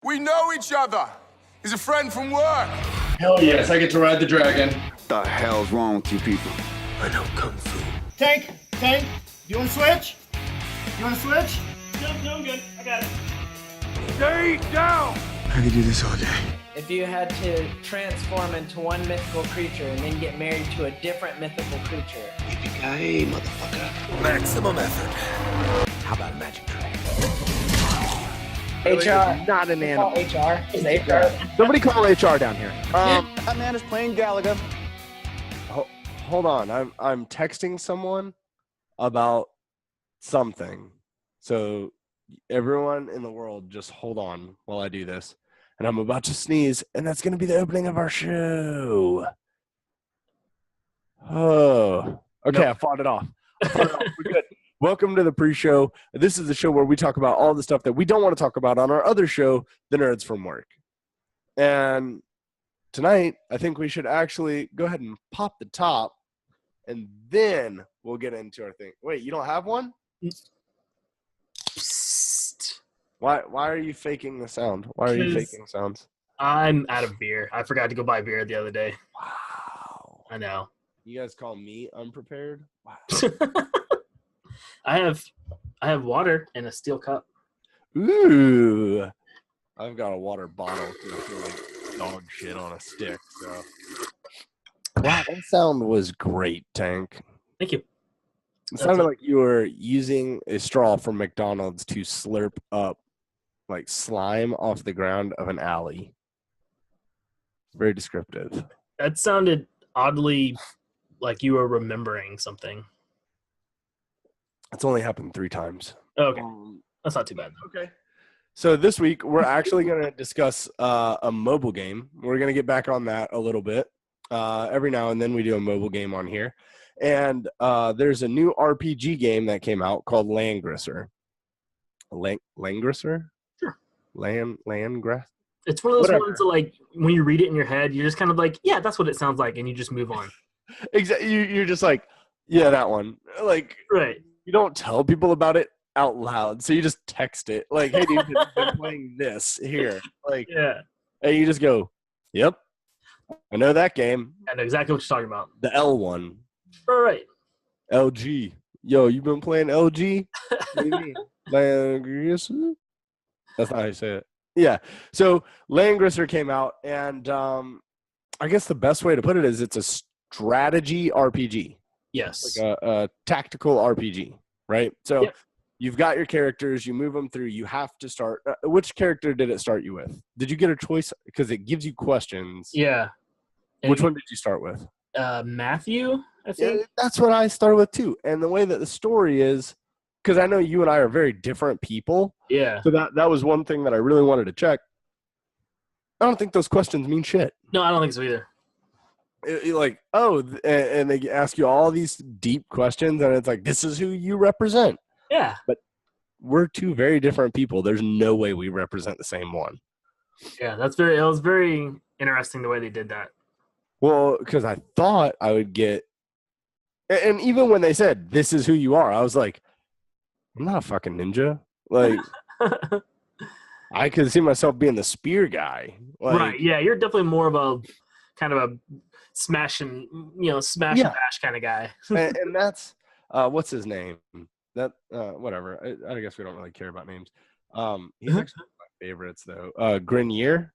We know each other. He's a friend from work. Hell yes, I get to ride the dragon. What the hell's wrong with you people? I know Kung Fu. Tank, you want to switch? You want to switch? No, I'm good. I got it. Stay down! I could do this all day. If you had to transform into one mythical creature and then get married to a different mythical creature. Yippee-ki-yay, motherfucker. Maximum effort. How about a magic trick? HR. Not an animal. HR. Is HR. Somebody call HR down here. That man is playing Galaga. Hold on. I'm texting someone about something. So everyone in the world, just hold on while I do this. And I'm about to sneeze, and that's going to be the opening of our show. Oh, okay. Nope. I fought it off. We're good. Welcome to the pre-show. This is the show where we talk about all the stuff that we don't want to talk about on our other show, The Nerds from Work. And tonight, I think we should actually go ahead and pop the top, and then we'll get into our thing. Wait, you don't have one? Psst. Why are you faking the sound? Why are you faking sounds? I'm out of beer. I forgot to go buy beer the other day. Wow. I know. You guys call me unprepared? Wow. I have water in a steel cup. Ooh. I've got a water bottle because I feel like dog shit on a stick. So. Wow, that sound was great, Tank. Thank you. It sounded like you were using a straw from McDonald's to slurp up like slime off the ground of an alley. Very descriptive. That sounded oddly like you were remembering something. It's only happened 3 times. Oh, okay. That's not too bad. Okay. So this week, we're actually going to discuss a mobile game. We're going to get back on that a little bit. Every now and then we do a mobile game on here. And there's a new RPG game that came out called Langrisser. Langrisser? Sure. Landgrass? It's one of those ones that, like, when you read it in your head, you're just kind of like, yeah, that's what it sounds like, and you just move on. Exactly. You're just like, yeah, that one. Like, right. You don't tell people about it out loud, so you just text it. Like, hey, dude, I've been playing this here. Like, yeah. And you just go, yep, I know that game. I know exactly what you're talking about. The L one. All right. LG. Yo, you been playing LG? What do you mean? Langrisser? That's not how you say it. Yeah. So Langrisser came out, and I guess the best way to put it is it's a strategy RPG. Yes. Like a tactical RPG, right? So You've got your characters. You move them through. You have to start. Which character did it start you with? Did you get a choice? Because it gives you questions. Yeah. And which one did you start with? Matthew, I think. Yeah, that's what I started with, too. And the way that the story is, because I know you and I are very different people. Yeah. So that was one thing that I really wanted to check. I don't think those questions mean shit. No, I don't think so either. And they ask you all these deep questions, and it's like, this is who you represent. Yeah. But we're 2 very different people. There's no way we represent the same one. Yeah, it was very interesting the way they did that. Well, because I thought I would get, and even when they said, this is who you are, I was like, I'm not a fucking ninja. Like, I could see myself being the spear guy. Like, right, yeah, you're definitely more of a kind of a smash and bash kind of guy. and that's, what's his name? That whatever. I guess we don't really care about names. He's actually one of my favorites though. Grenier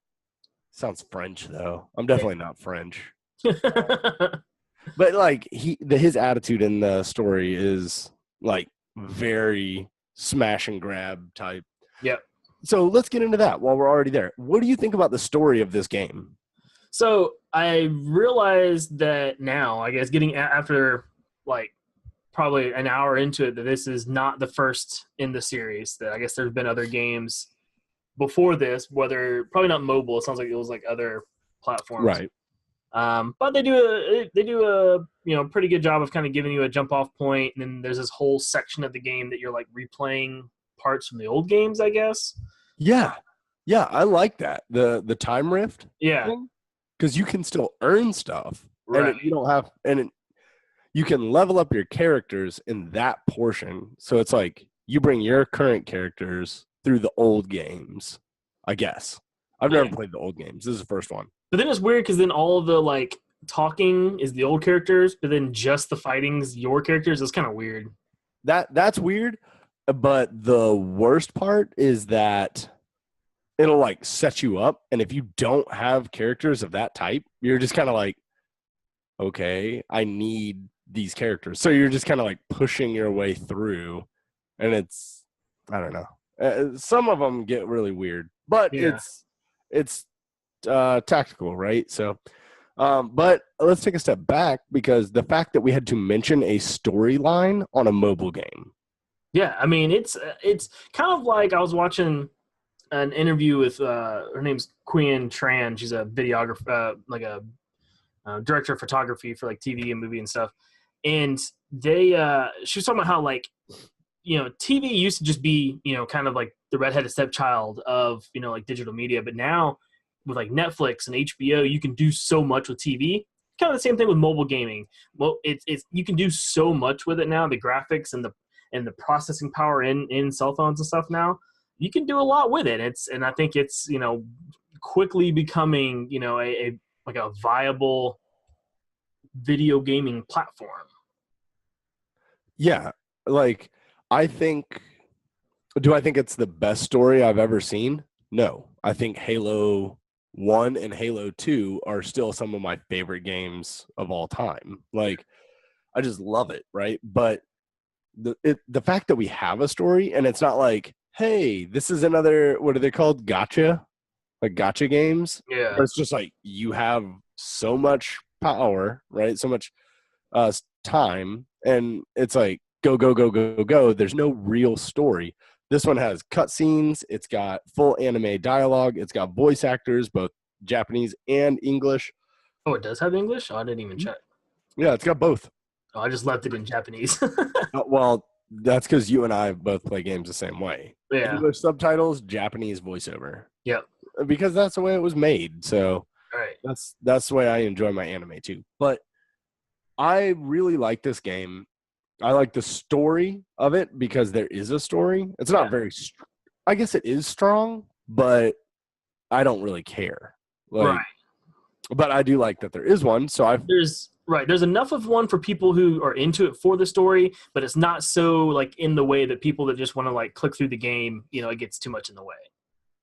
sounds French though. I'm definitely not French. But like his attitude in the story is like very smash and grab type. Yep. So let's get into that while we're already there. What do you think about the story of this game? So I realized that now, I guess, getting after like probably an hour into it, that this is not the first in the series. That I guess there's been other games before this, whether probably not mobile. It sounds like it was like other platforms, right? But they do a pretty good job of kind of giving you a jump off point, and then there's this whole section of the game that you're like replaying parts from the old games, I guess. Yeah, I like that the time rift. Yeah, because you can still earn stuff, right? And you can level up your characters in that portion. So it's like you bring your current characters through the old games. I guess. I've never played the old games. This is the first one. But then it's weird because then all of the like talking is the old characters, but then just the fighting's your characters. It's kind of weird. That's weird. But the worst part is that it'll like set you up, and if you don't have characters of that type, you're just kind of like, okay, I need these characters. So you're just kind of like pushing your way through, and it's, I don't know. Some of them get really weird, but it's tactical, right? So, but let's take a step back, because the fact that we had to mention a storyline on a mobile game. Yeah, I mean, it's kind of like I was watching an interview with her name's Quyen Tran. She's a videographer, like a director of photography for like TV and movie and stuff. And she was talking about how like, you know, TV used to just be, you know, kind of like the redheaded stepchild of, you know, like digital media. But now with like Netflix and HBO, you can do so much with TV. Kind of the same thing with mobile gaming. Well, it's you can do so much with it now. The graphics and the processing power in cell phones and stuff now, you can do a lot with it. And I think it's, you know, quickly becoming, you know, a viable video gaming platform. Yeah, like I think it's the best story I've ever seen? No. I think Halo 1 and Halo 2 are still some of my favorite games of all time. Like, I just love it, right? But the fact that we have a story, and it's not like, hey, this is another, what are they called? Gotcha? Like gotcha games? Yeah. But it's just like you have so much power, right? So much time, and it's like go, go, go, go, go. There's no real story. This one has cutscenes. It's got full anime dialogue. It's got voice actors, both Japanese and English. Oh, it does have English? Oh, I didn't even check. Yeah, it's got both. Oh, I just left it in Japanese. Well, that's because you and I both play games the same way. Yeah. English subtitles, Japanese voiceover. Yep. Because that's the way it was made. So Right. that's the way I enjoy my anime too. But I really like this game. I like the story of it because there is a story. It's not very I guess it is strong, but I don't really care. Like, right. But I do like that there is one. So there's enough of one for people who are into it for the story, but it's not so like in the way that people that just want to like click through the game, you know, it gets too much in the way.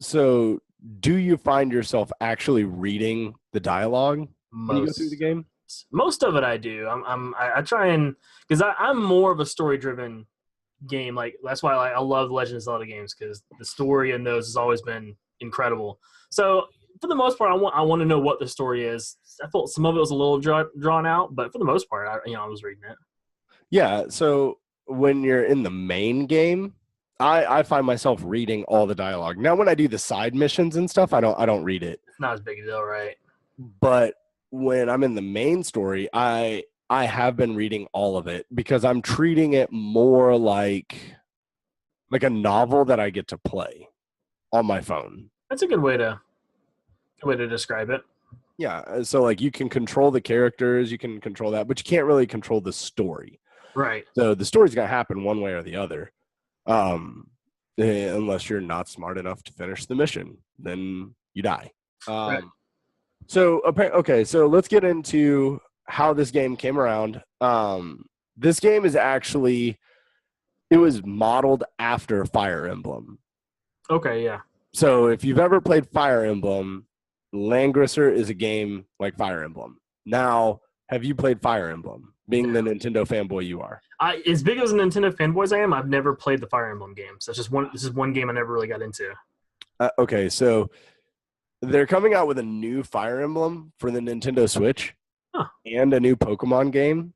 So do you find yourself actually reading the dialogue when you go through the game? Most of it I do. I try and, because I'm more of a story driven game. Like that's why I love Legend of Zelda games, because the story in those has always been incredible. So for the most part, I want to know what the story is. I felt some of it was a little drawn out, but for the most part, I was reading it. Yeah. So when you're in the main game, I find myself reading all the dialogue. Now, when I do the side missions and stuff, I don't read it. It's not as big a deal, right? But when I'm in the main story, I have been reading all of it because I'm treating it more like a novel that I get to play on my phone. That's a good way to describe it. Yeah, so like you can control the characters, you can control that, but you can't really control the story. Right. So the story's gonna happen one way or the other, unless you're not smart enough to finish the mission, then you die. Right. So okay, so let's get into how this game came around. This game is actually, it was modeled after Fire Emblem. Okay, yeah. So if you've ever played Fire Emblem, Langrisser is a game like Fire Emblem. Now, have you played Fire Emblem, being the Nintendo fanboy you are? As big as a Nintendo fanboy as I am, I've never played the Fire Emblem game. So this is one game I never really got into. Okay, so they're coming out with a new Fire Emblem for the Nintendo Switch and a new Pokemon game.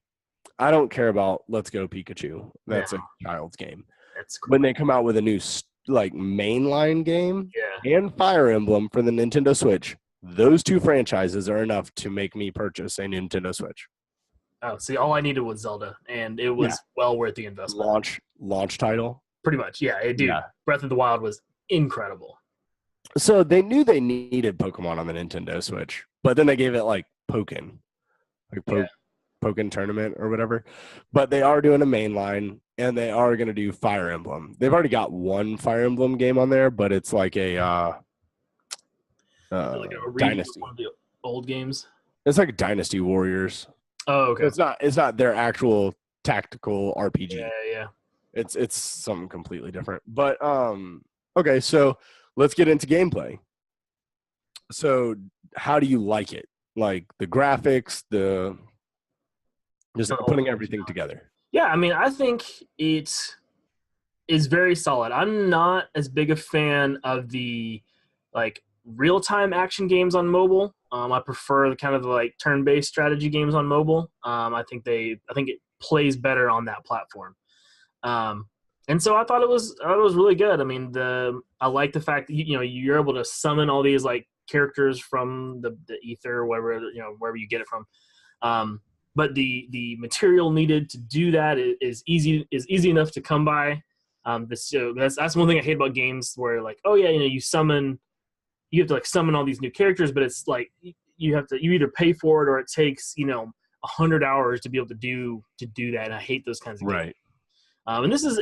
I don't care about Let's Go Pikachu. That's a child's game. That's cool. When they come out with a new like mainline game and Fire Emblem for the Nintendo Switch, those two franchises are enough to make me purchase a Nintendo Switch. Oh, see, all I needed was Zelda, and it was well worth the investment. Launch title? Pretty much, yeah, it did. Yeah. Breath of the Wild was incredible. So they knew they needed Pokemon on the Nintendo Switch, but then they gave it like Pokken. Like Pokken Tournament or whatever. But they are doing a mainline, and they are going to do Fire Emblem. They've already got one Fire Emblem game on there, but it's like a Like a reboot of Dynasty. one of the old games. It's like Dynasty Warriors. Oh, okay. It's not their actual tactical RPG. Yeah. It's something completely different. But okay, so let's get into gameplay. So how do you like it? Like the graphics, just putting everything together. Yeah, I mean, I think it is very solid. I'm not as big a fan of the like real-time action games on mobile. I prefer the kind of like turn-based strategy games on mobile. I think it plays better on that platform. And so I thought it was really good. I mean, I like the fact that you're able to summon all these like characters from the ether, wherever you get it from. But the material needed to do that is easy enough to come by. That's one thing I hate about games where like, oh yeah, you have to like summon all these new characters, but it's like you either pay for it or it takes 100 hours to be able to do that. And I hate those kinds of games. Right. And this is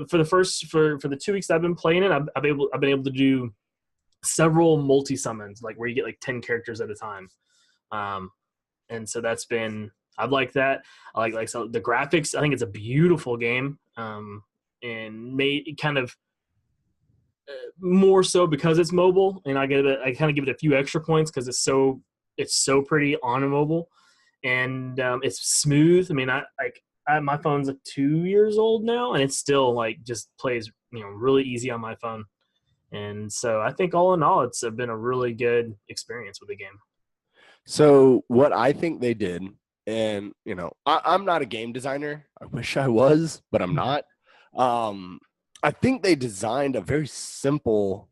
for the 2 weeks I've been playing it, I've been able to do several multi summons, like where you get like 10 characters at a time. And so that's been, I like that. I like so the graphics. I think it's a beautiful game, and made kind of more so because it's mobile. And I kind of give it a few extra points because it's so pretty on a mobile, and it's smooth. I mean, my phone's like 2 years old now, and it's still like just plays really easy on my phone. And so I think all in all, it's been a really good experience with the game. So what I think they did, and I'm not a game designer. I wish I was, but I'm not. I think they designed a very simple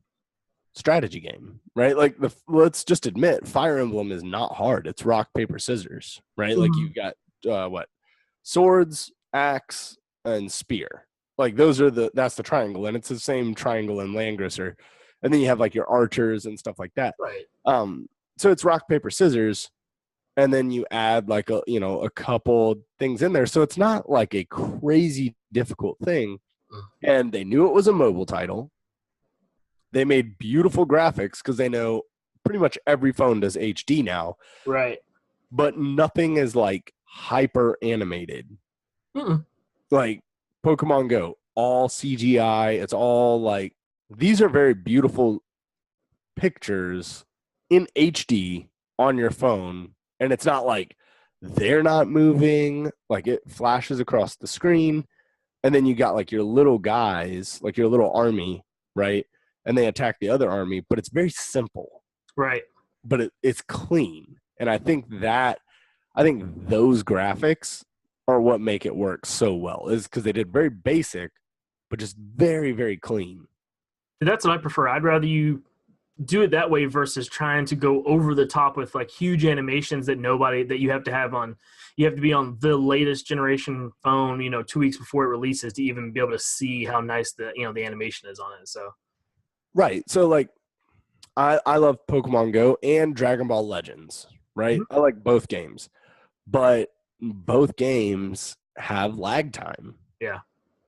strategy game, right? Like let's just admit, Fire Emblem is not hard. It's rock, paper, scissors, right? Like you've got swords, axe, and spear. Like that's the triangle, and it's the same triangle in Langrisser. And then you have like your archers and stuff like that. Right. So it's rock, paper, scissors, and then you add like a couple things in there. So it's not like a crazy difficult thing. And they knew it was a mobile title. They made beautiful graphics because they know pretty much every phone does HD now. Right. But nothing is like hyper animated. Like Pokemon Go, all CGI. It's all like, these are very beautiful pictures in HD on your phone. And it's not like they're not moving, like it flashes across the screen. And then you got like your little guys, like your little army, right? And they attack the other army, but it's very simple. Right. But it's clean. And I think those graphics are what make it work so well, is because they did very basic, but just very, very clean. That's what I prefer. I'd rather you do it that way versus trying to go over the top with like huge animations that you have to be on the latest generation phone, 2 weeks before it releases to even be able to see how nice the animation is on it. So, right. So like, I love Pokemon Go and Dragon Ball Legends, right? I like both games, but both games have lag time. Yeah.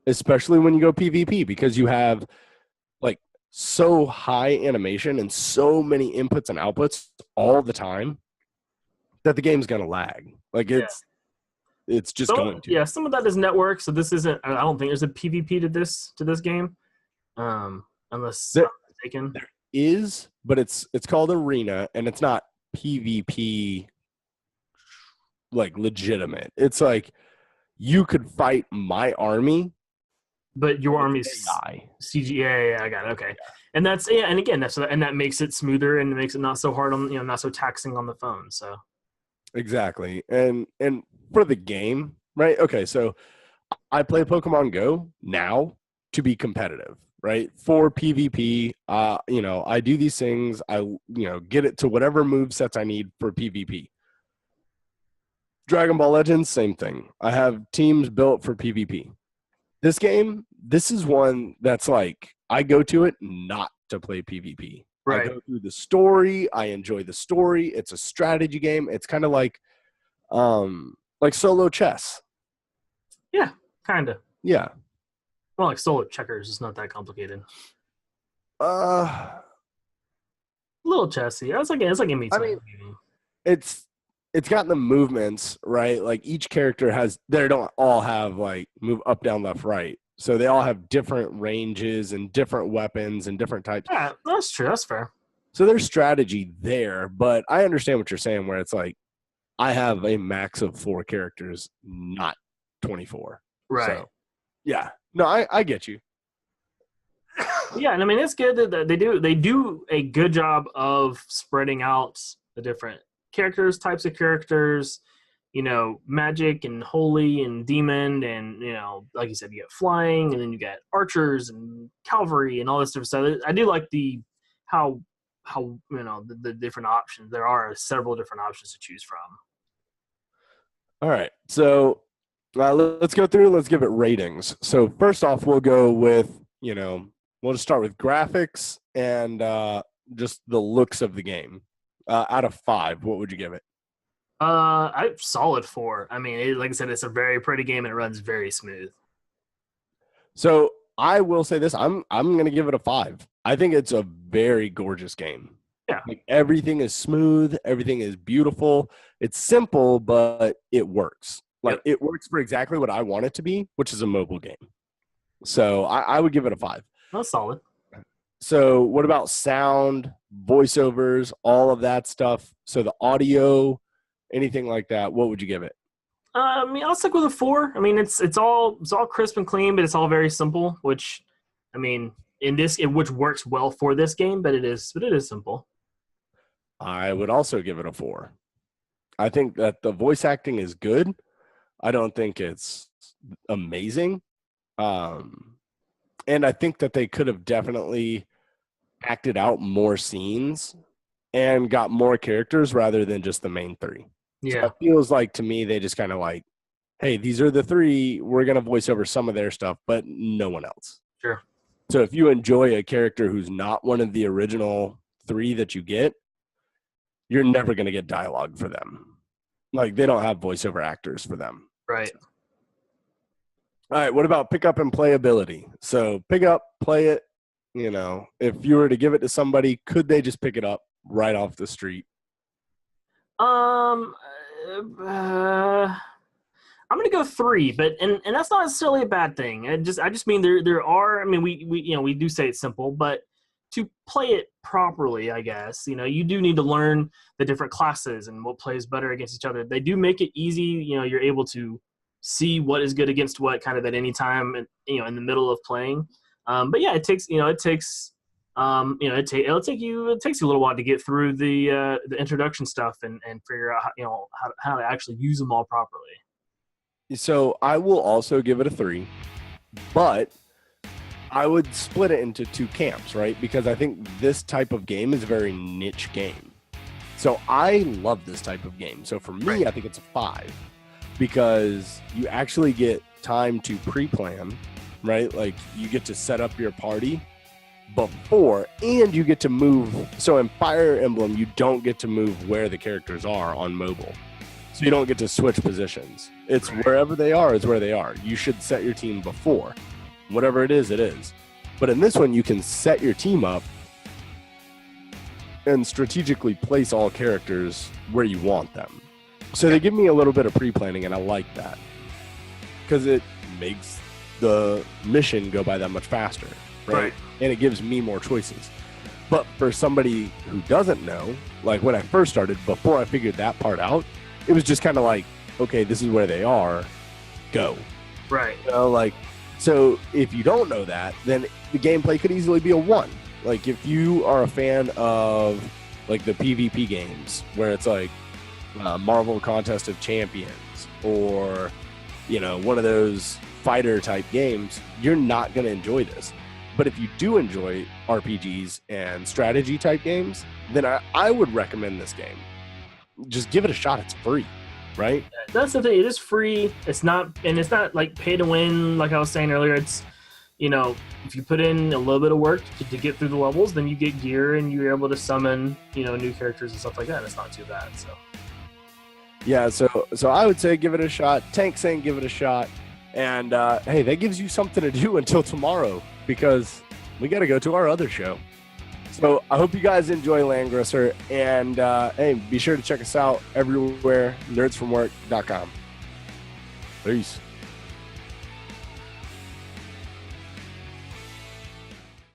Especially when you go PvP, because you have like so high animation and so many inputs and outputs all the time that the game's going to lag. Like it's just going to. Yeah, some of that is network. So this isn't, I don't think there's a PvP to this game. Unless I'm mistaken. There is, but it's called Arena, and it's not PvP like legitimate. It's like you could fight my army, but your army's CG. Yeah, I got it. Okay, yeah. And that's and again that makes it smoother and makes it not so hard on not so taxing on the phone. So exactly, and for the game, right? Okay, so I play Pokemon Go now to be competitive, right? For PvP, I do these things. I get it to whatever move sets I need for PvP. Dragon Ball Legends, same thing. I have teams built for PvP. This game, this is one that's like, I go to it not to play PvP. Right. I go through the story. I enjoy the story. It's a strategy game. It's kind of like solo chess. Yeah, kind of. Yeah. Well, like solo checkers. It's not that complicated. A little chessy. It's like a me. I mean, it's got the movements, right? Like each character they don't all have like move up, down, left, right. So they all have different ranges and different weapons and different types. Yeah, that's true. That's fair. So there's strategy there, but I understand what you're saying where it's like, I have a max of 4 characters, not 24. Right. So, yeah. No, I get you. Yeah, and I mean it's good that they do a good job of spreading out the different characters, types of characters, magic and holy and demon, and like you said, you get flying, and then you get archers and cavalry and all this different stuff. I do like how the different options. There are several different options to choose from. All right, so let's go through. Let's give it ratings. So first off, we'll go with we'll just start with graphics and just the looks of the game. Out of 5, what would you give it? I solid 4. I mean, like I said, it's a very pretty game and it runs very smooth. So I will say this: I'm going to give it a 5. I think it's a very gorgeous game. Yeah, like everything is smooth, everything is beautiful. It's simple, but it works. Like It works for exactly what I want it to be, which is a mobile game. So I would give it a 5. That's solid. So what about sound, voiceovers, all of that stuff? So the audio, anything like that, what would you give it? I mean, I'll stick with a 4. I mean, it's all crisp and clean, but it's all very simple, which, I mean, which works well for this game, but it is simple. I would also give it a 4. I think that the voice acting is good. I don't think it's amazing. And I think that they could have definitely acted out more scenes and got more characters rather than just the main 3. Yeah. So it feels like to me they just kind of like, hey, these are the 3. We're going to voice over some of their stuff, but no one else. Sure. So if you enjoy a character who's not one of the original 3 that you get, you're never going to get dialogue for them. Like they don't have voiceover actors for them. Right. So. All right, what about pick up and playability? So pick up, play it, if you were to give it to somebody, could they just pick it up right off the street? I'm gonna go 3, but and that's not necessarily a bad thing. I just mean there are. I mean we do say it's simple, but to play it properly, I guess you do need to learn the different classes and what plays better against each other. They do make it easy. You're able to see what is good against what kind of at any time, in the middle of playing. But yeah, it takes you a little while to get through the introduction stuff and figure out how to actually use them all properly. So I will also give it a 3, but I would split it into 2 camps, right? Because I think this type of game is a very niche game. So I love this type of game. So for me, I think it's a 5 because you actually get time to pre-plan, right? Like you get to set up your party before and you get to move. So in Fire Emblem, you don't get to move where the characters are on mobile. So you don't get to switch positions. It's wherever they are is where they are. You should set your team before. Whatever it is, it is. But in this one, you can set your team up and strategically place all characters where you want them. So they give me a little bit of pre-planning, and I like that because it makes the mission go by that much faster, right? And it gives me more choices. But for somebody who doesn't know, like when I first started, before I figured that part out, it was just kind of like, okay, this is where they are, go. Right. So if you don't know that, then the gameplay could easily be a 1. Like if you are a fan of like the PvP games where it's like Marvel Contest of Champions or, one of those fighter type games, you're not going to enjoy this. But if you do enjoy RPGs and strategy type games, then I would recommend this game. Just give it a shot. It's free, right? That's the thing. It is free. It's not like pay to win. Like I was saying earlier, it's, if you put in a little bit of work to get through the levels, then you get gear and you're able to summon, new characters and stuff like that. It's not too bad. So. Yeah. So I would say give it a shot. Tank's saying give it a shot. And hey, that gives you something to do until tomorrow because we got to go to our other show. So I hope you guys enjoy Langrisser, and hey, be sure to check us out everywhere, nerdsfromwork.com. Peace.